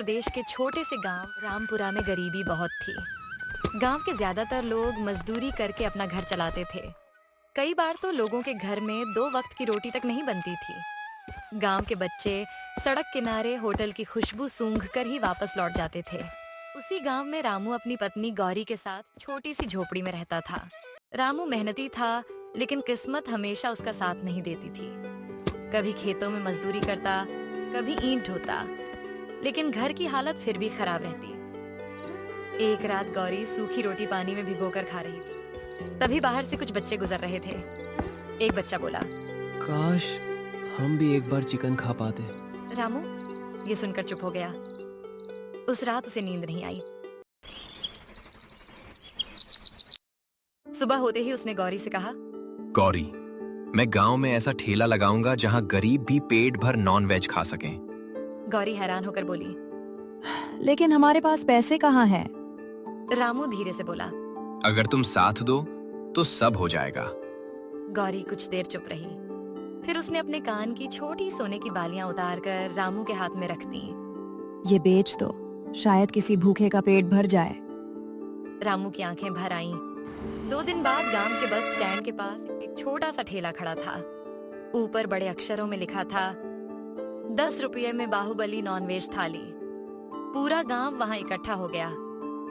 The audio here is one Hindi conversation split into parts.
प्रदेश के छोटे से गांव रामपुरा में गरीबी बहुत थी। गांव के ज्यादातर लोग मजदूरी करके अपना घर चलाते थे। कई बार तो लोगों के घर में 2 वक्त की रोटी तक नहीं बनती थी। गांव के बच्चे सड़क किनारे होटल की खुशबू सूंघ कर ही वापस लौट जाते थे। उसी गांव में रामू अपनी पत्नी गौरी के साथ छोटी सी झोपड़ी में रहता था। रामू मेहनती था, लेकिन किस्मत हमेशा उसका साथ नहीं देती थी। कभी खेतों में मजदूरी करता, कभी ईंट ढोता, लेकिन घर की हालत फिर भी खराब रहती। एक रात गौरी सूखी रोटी पानी में भिगोकर खा रही थी। तभी बाहर से कुछ बच्चे गुजर रहे थे। एक बच्चा बोला, काश हम भी एक बार चिकन खा पाते। रामू ये सुनकर चुप हो गया। उस रात उसे नींद नहीं आई। सुबह होते ही उसने गौरी से कहा, गौरी, मैं गांव में ऐसा ठेला लगाऊंगा जहां गरीब भी पेट भर नॉन वेज खा सकें। गौरी हैरान होकर बोली, लेकिन हमारे पास पैसे कहाँ हैं? रामू धीरे से बोला, अगर तुम साथ दो तो सब हो जाएगा। गौरी कुछ देर चुप रही। फिर उसने अपने कान की छोटी सोने की बालियां उतारकर रामू के हाथ में रख दी। ये बेच दो, शायद किसी भूखे का पेट भर जाए। रामू की आंखें भर आईं। 2 दिन बाद गांव के बस स्टैंड के पास एक छोटा सा ठेला खड़ा था। ऊपर बड़े अक्षरों में लिखा था, 10 रुपये में बाहुबली नॉनवेज थाली। पूरा गांव वहां इकट्ठा हो गया।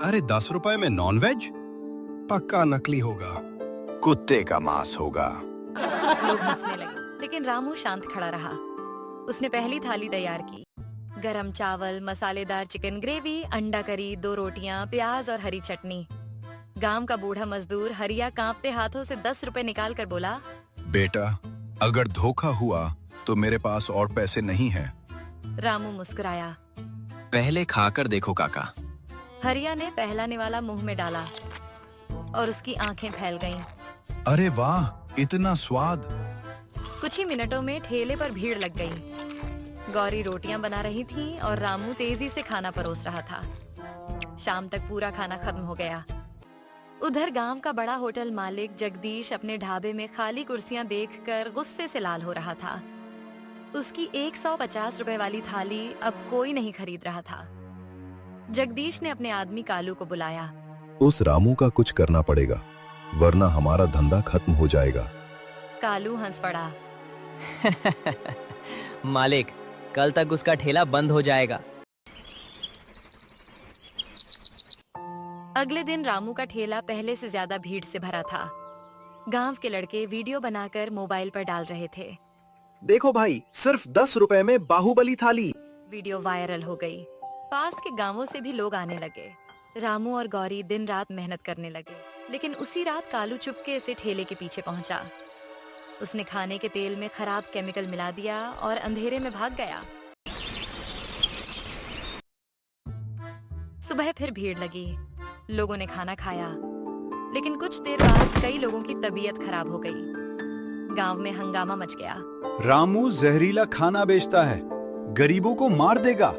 अरे 10 रुपए में नॉनवेज? पक्का नकली होगा। कुत्ते का मांस होगा। लोग हंसने लगे, लेकिन रामू शांत खड़ा रहा। उसने पहली थाली तैयार की। गरम चावल, मसालेदार चिकन ग्रेवी, अंडा करी, 2 रोटियां, प्याज और हरी चटनी। गांव का बूढ़ा मजदूर हरिया कांपते हाथों से 10 रुपए निकाल कर बोला, बेटा, अगर धोखा हुआ तो मेरे पास और पैसे नहीं हैं। रामू मुस्कुराया। पहले खाकर देखो काका। हरिया ने पहला निवाला मुंह में डाला और उसकी आंखें फैल गईं। अरे वाह, इतना स्वाद! कुछ ही मिनटों में ठेले पर भीड़ लग गई। गौरी रोटियां बना रही थी और रामू तेजी से खाना परोस रहा था। शाम तक पूरा खाना खत्म हो गया। उधर गांव का बड़ा होटल मालिक जगदीश अपने ढाबे में खाली कुर्सियां देखकर गुस्से से लाल हो रहा था। उसकी 150 रुपए वाली थाली अब कोई नहीं खरीद रहा था। जगदीश ने अपने आदमी कालू को बुलाया। उस रामू का कुछ करना पड़ेगा, वरना हमारा धंधा खत्म हो जाएगा। कालू हंस पड़ा। मालिक, कल तक उसका ठेला बंद हो जाएगा। अगले दिन रामू का ठेला पहले से ज्यादा भीड़ से भरा था। गांव के लड़के वीडियो बनाकर मोबाइल पर डाल रहे थे। देखो भाई, सिर्फ 10 रुपए में बाहुबली थाली। वीडियो वायरल हो गई। पास के गांवों से भी लोग आने लगे। रामू और गौरी दिन रात मेहनत करने लगे, लेकिन उसी रात कालू चुपके से ठेले के पीछे पहुंचा। उसने खाने के तेल में खराब केमिकल मिला दिया और अंधेरे में भाग गया। सुबह फिर भीड़ लगी। लोगों ने खाना खाया, लेकिन कुछ देर बाद कई लोगों की तबीयत खराब हो गई। गांव में हंगामा मच गया। रामू जहरीला खाना बेचता है, गरीबों को मार देगा।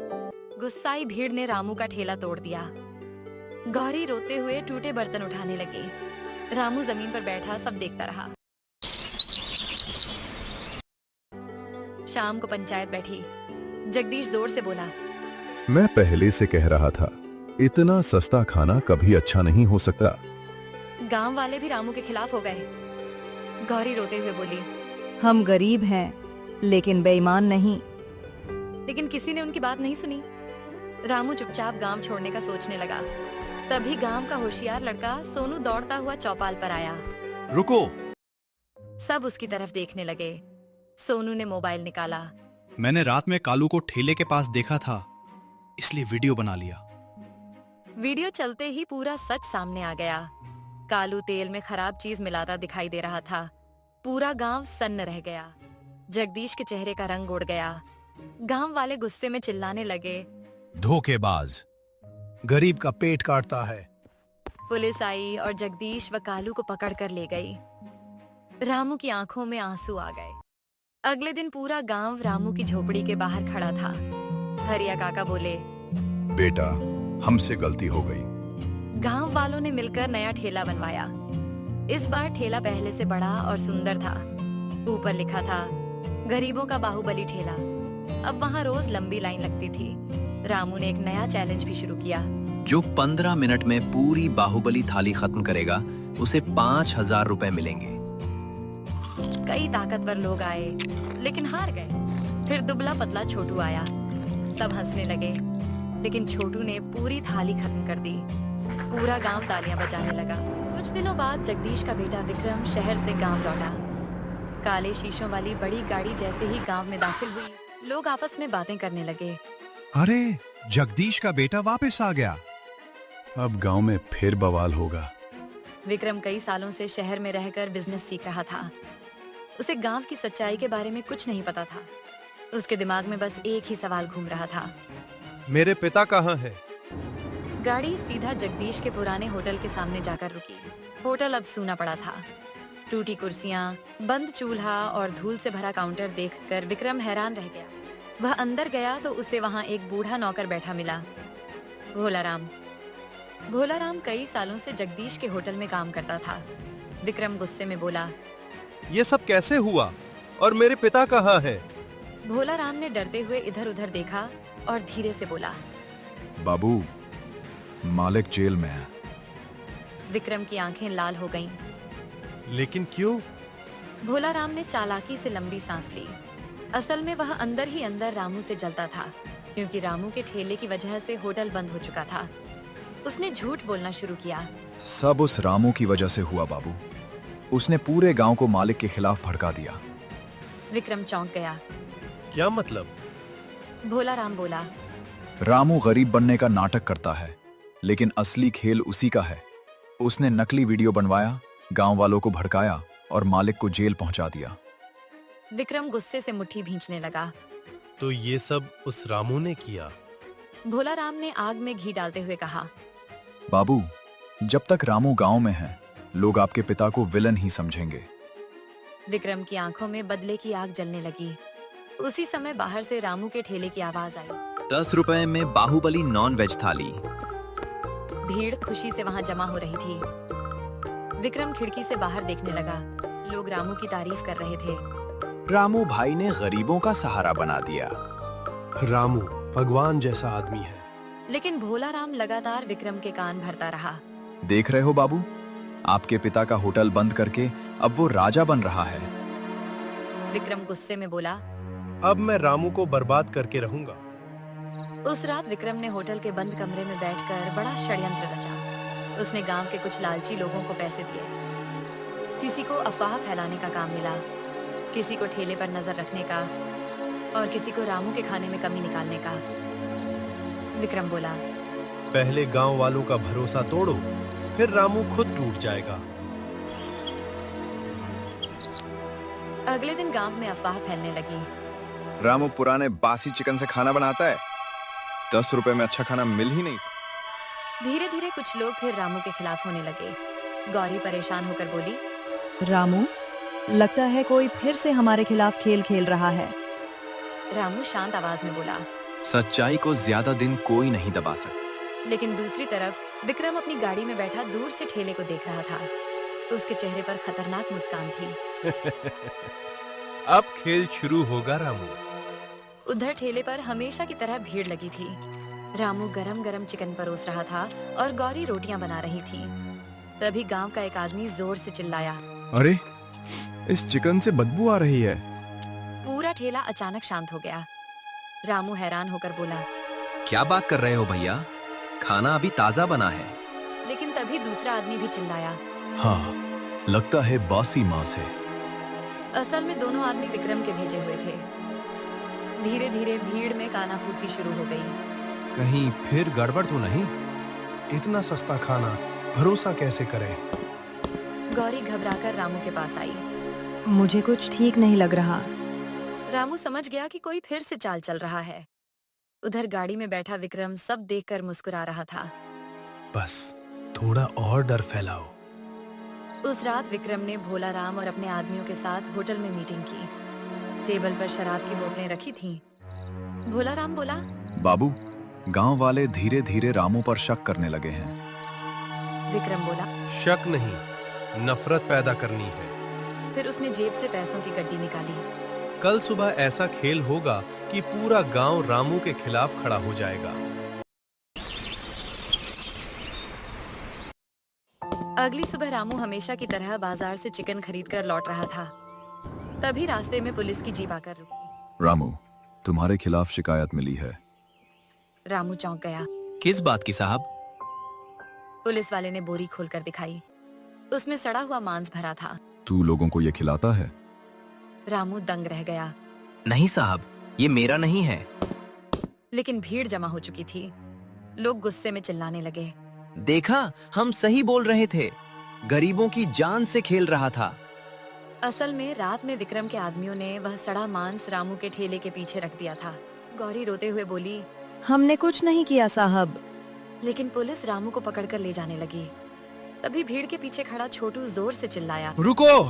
गुस्साई भीड़ ने रामू का ठेला तोड़ दिया। गौरी रोते हुए टूटे बर्तन उठाने लगी। रामू जमीन पर बैठा सब देखता रहा। शाम को पंचायत बैठी। जगदीश जोर से बोला, मैं पहले से कह रहा था, इतना सस्ता खाना कभी अच्छा नहीं हो सकता। गांव वाले भी रामू के खिलाफ हो गए। गौरी रोते हुए बोली, हम गरीब हैं, लेकिन बेईमान नहीं। लेकिन किसी ने उनकी बात नहीं सुनी। रामू चुपचाप गांव छोड़ने का सोचने लगा। तभी गांव का होशियार लड़का सोनू दौड़ता हुआ चौपाल पर आया। रुको! सब उसकी तरफ देखने लगे। सोनू ने मोबाइल निकाला। मैंने रात में कालू को ठेले के पास देखा था, इसलिए वीडियो बना लिया। वीडियो चलते ही पूरा सच सामने आ गया। कालू तेल में खराब चीज मिलाता दिखाई दे रहा था। पूरा गांव सन्न रह गया। जगदीश के चेहरे का रंग उड़ गया। गांव वाले गुस्से में चिल्लाने लगे, धोखेबाज, गरीब का पेट काटता है। पुलिस आई और जगदीश व कालू को पकड़ कर ले गई। रामू की आंखों में आंसू आ गए। अगले दिन पूरा गांव रामू की झोपड़ी के बाहर खड़ा था। हरिया काका बोले, बेटा, हमसे गलती हो गई। गांव वालों ने मिलकर नया ठेला बनवाया। इस बार ठेला पहले से बड़ा और सुंदर था। ऊपर लिखा था, गरीबों का बाहुबली ठेला। अब वहाँ रोज लंबी लाइन लगती थी। रामू ने एक नया चैलेंज भी शुरू किया। जो 15 मिनट में पूरी बाहुबली थाली खत्म करेगा उसे 5,000 रुपए मिलेंगे। कई ताकतवर लोग आए लेकिन हार गए। फिर दुबला पतला छोटू आया। सब हंसने लगे लेकिन छोटू ने पूरी थाली खत्म कर दी। पूरा गांव तालियां बजाने लगा। कुछ दिनों बाद जगदीश का बेटा विक्रम शहर से गांव लौटा। काले शीशों वाली बड़ी गाड़ी जैसे ही गांव में दाखिल हुई, लोग आपस में बातें करने लगे। अरे जगदीश का बेटा वापस आ गया। अब गांव में फिर बवाल होगा। विक्रम कई सालों से शहर में रहकर बिजनेस सीख रहा था। उसे गांव की सच्चाई के बारे में कुछ नहीं पता था। उसके दिमाग में बस एक ही सवाल घूम रहा था, मेरे पिता कहाँ हैं? गाड़ी सीधा जगदीश के पुराने होटल के सामने जाकर रुकी। होटल अब सूना पड़ा था। टूटी कुर्सियां, बंद चूल्हा और धूल से भरा काउंटर देखकर विक्रम हैरान रह गया। वह अंदर गया तो उसे वहां एक बूढ़ा नौकर बैठा मिला, भोलाराम। भोलाराम कई सालों से जगदीश के होटल में काम करता था। विक्रम गुस्से में बोला, ये सब कैसे हुआ और मेरे पिता कहाँ हैं? भोलाराम ने डरते हुए इधर उधर देखा और धीरे से बोला, बाबू, मालिक जेल में है। विक्रम की आंखें लाल हो गईं। लेकिन क्यों? भोलाराम ने चालाकी से लंबी सांस ली। असल में वह अंदर ही अंदर रामू से जलता था, क्योंकि रामू के ठेले की वजह से होटल बंद हो चुका था। उसने झूठ बोलना शुरू किया। सब उस रामू की वजह से हुआ बाबू। उसने पूरे गांव को मालिक के खिलाफ भड़का दिया। विक्रम चौंक गया। क्या मतलब? भोलाराम बोला, रामू गरीब बनने का नाटक करता है, लेकिन असली खेल उसी का है। उसने नकली वीडियो बनवाया, गांव वालों को भड़काया और मालिक को जेल पहुंचा दिया। विक्रम गुस्से से मुट्ठी भींचने लगा। तो ये सब उस रामू ने किया? भोलाराम ने आग में घी डालते हुए कहा, बाबू, जब तक रामू गांव में है, लोग आपके पिता को विलन ही समझेंगे। विक्रम की आंखों में बदले की आग जलने लगी। उसी समय बाहर से रामू के ठेले की आवाज आई। 10 रुपए में बाहुबली नॉन वेज थाली। भीड़ खुशी से वहां जमा हो रही थी। विक्रम खिड़की से बाहर देखने लगा। लोग रामू की तारीफ कर रहे थे। रामू भाई ने गरीबों का सहारा बना दिया। रामू भगवान जैसा आदमी है। लेकिन भोलाराम लगातार विक्रम के कान भरता रहा। देख रहे हो बाबू, आपके पिता का होटल बंद करके अब वो राजा बन रहा है। विक्रम गुस्से में बोला, अब मैं रामू को बर्बाद करके रहूंगा। उस रात विक्रम ने होटल के बंद कमरे में बैठकर बड़ा षड्यंत्र रचा। उसने गांव के कुछ लालची लोगों को पैसे दिए। किसी को अफवाह फैलाने का काम मिला, किसी को ठेले पर नजर रखने का और किसी को रामू के खाने में कमी निकालने का। विक्रम बोला, पहले गांव वालों का भरोसा तोड़ो, फिर रामू खुद टूट जाएगा। अगले दिन गांव में अफवाह फैलने लगी। रामू पुराने बासी चिकन से खाना बनाता है। 10 रुपए में अच्छा खाना मिल ही नहीं सकता। धीरे धीरे कुछ लोग फिर रामू के खिलाफ होने लगे। गौरी परेशान होकर बोली, रामू, लगता है कोई फिर से हमारे खिलाफ खेल खेल रहा है। रामू शांत आवाज में बोला, सच्चाई को ज्यादा दिन कोई नहीं दबा सकता। लेकिन दूसरी तरफ विक्रम अपनी गाड़ी में बैठा दूर से ठेले को देख रहा था। उसके चेहरे पर खतरनाक मुस्कान थी। अब खेल शुरू होगा रामू। उधर ठेले पर हमेशा की तरह भीड़ लगी थी। रामू गरम गरम चिकन परोस रहा था और गौरी रोटियां बना रही थी। तभी गांव का एक आदमी जोर से चिल्लाया, अरे, इस चिकन से बदबू आ रही है। पूरा ठेला अचानक शांत हो गया। रामू हैरान होकर बोला, क्या बात कर रहे हो भैया? खाना अभी ताजा बना है। लेकिन तभी दूसरा आदमी भी चिल्लाया, हाँ, लगता है बासी मांस है। असल में दोनों आदमी विक्रम के भेजे हुए थे। धीरे धीरे भीड़ में कानाफूसी शुरू हो गई। कहीं फिर गड़बड़ तो नहीं? इतना सस्ता खाना भरोसा कैसे करें? गौरी घबराकर रामू के पास आई। मुझे कुछ ठीक नहीं लग रहा। रामू समझ गया कि कोई फिर से चाल चल रहा है। उधर गाड़ी में बैठा विक्रम सब देखकर मुस्कुरा रहा था। बस थोड़ा और डर फैलाओ। उस रात विक्रम ने भोलाराम और अपने आदमियों के साथ होटल में मीटिंग की। टेबल पर शराब की बोतलें रखी थीं। भोलाराम बोला, बाबू, गांव वाले धीरे धीरे रामू पर शक करने लगे हैं। विक्रम बोला, शक नहीं, नफरत पैदा करनी है। फिर उसने जेब से पैसों की गड्डी निकाली। कल सुबह ऐसा खेल होगा कि पूरा गांव रामू के खिलाफ खड़ा हो जाएगा। अगली सुबह रामू हमेशा की तरह बाजार से चिकन खरीद कर लौट रहा था। तभी रास्ते में पुलिस की जीप आकर रुकी। रामू, तुम्हारे खिलाफ शिकायत मिली है। रामू चौंक गया। किस बात की साहब? पुलिस वाले ने बोरी खोलकर दिखाई। उसमें सड़ा हुआ मांस भरा था। तू लोगों को ये खिलाता है? रामू दंग रह गया। नहीं साहब, ये मेरा नहीं है। लेकिन भीड़ जमा हो चुकी थी। लोग गुस्से में चिल्लाने लगे। देखा, हम सही बोल रहे थे। गरीबों की जान से खेल रहा था। असल में रात में विक्रम के आदमियों ने वह सड़ा मांस रामू के ठेले के पीछे रख दिया था। गौरी रोते हुए बोली, हमने कुछ नहीं किया साहब। लेकिन पुलिस रामू को पकड़कर ले जाने लगी। तभी भीड़ के पीछे खड़ा छोटू जोर से चिल्लाया। रुको!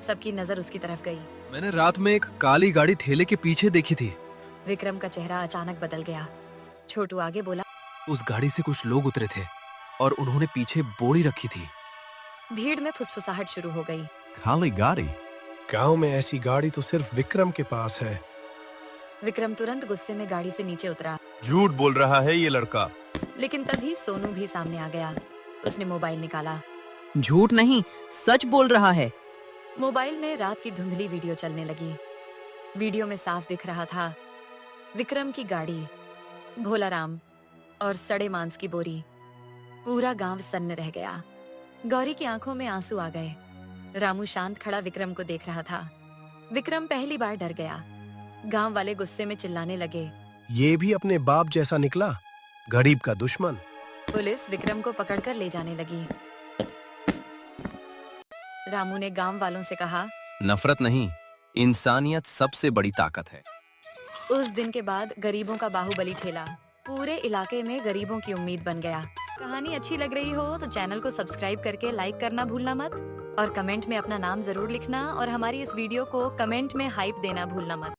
सबकी नजर उसकी तरफ गई। मैंने रात में एक काली गाड़ी ठेले के पीछे देखी थी। विक्रम का चेहरा अचानक बदल गया। छोटू आगे बोला, उस गाड़ी से कुछ लोग उतरे थे और उन्होंने पीछे बोरी रखी थी। भीड़ में फुसफुसाहट शुरू हो गई। खाली गाड़ी? गांव में ऐसी गाड़ी तो सिर्फ विक्रम के पास है। विक्रम तुरंत गुस्से में गाड़ी से नीचे उतरा। झूठ बोल रहा है ये लड़का। लेकिन तभी सोनू भी सामने आ गया। उसने मोबाइल निकाला। झूठ नहीं, सच बोल रहा है। मोबाइल में रात की धुंधली वीडियो चलने लगी। वीडियो में साफ दिख रहा था विक्रम की गाड़ी, भोलाराम और सड़े मांस की बोरी। पूरा गांव सन्न रह गया। गौरी की आंखों में आंसू आ गए। रामू शांत खड़ा विक्रम को देख रहा था। विक्रम पहली बार डर गया। गांव वाले गुस्से में चिल्लाने लगे, ये भी अपने बाप जैसा निकला, गरीब का दुश्मन। पुलिस विक्रम को पकड़कर ले जाने लगी। रामू ने गांव वालों से कहा, नफरत नहीं, इंसानियत सबसे बड़ी ताकत है। उस दिन के बाद गरीबों का बाहुबली ठेला पूरे इलाके में गरीबों की उम्मीद बन गया। कहानी अच्छी लग रही हो तो चैनल को सब्सक्राइब करके लाइक करना भूलना मत, और कमेंट में अपना नाम जरूर लिखना, और हमारी इस वीडियो को कमेंट में हाइप देना भूलना मत।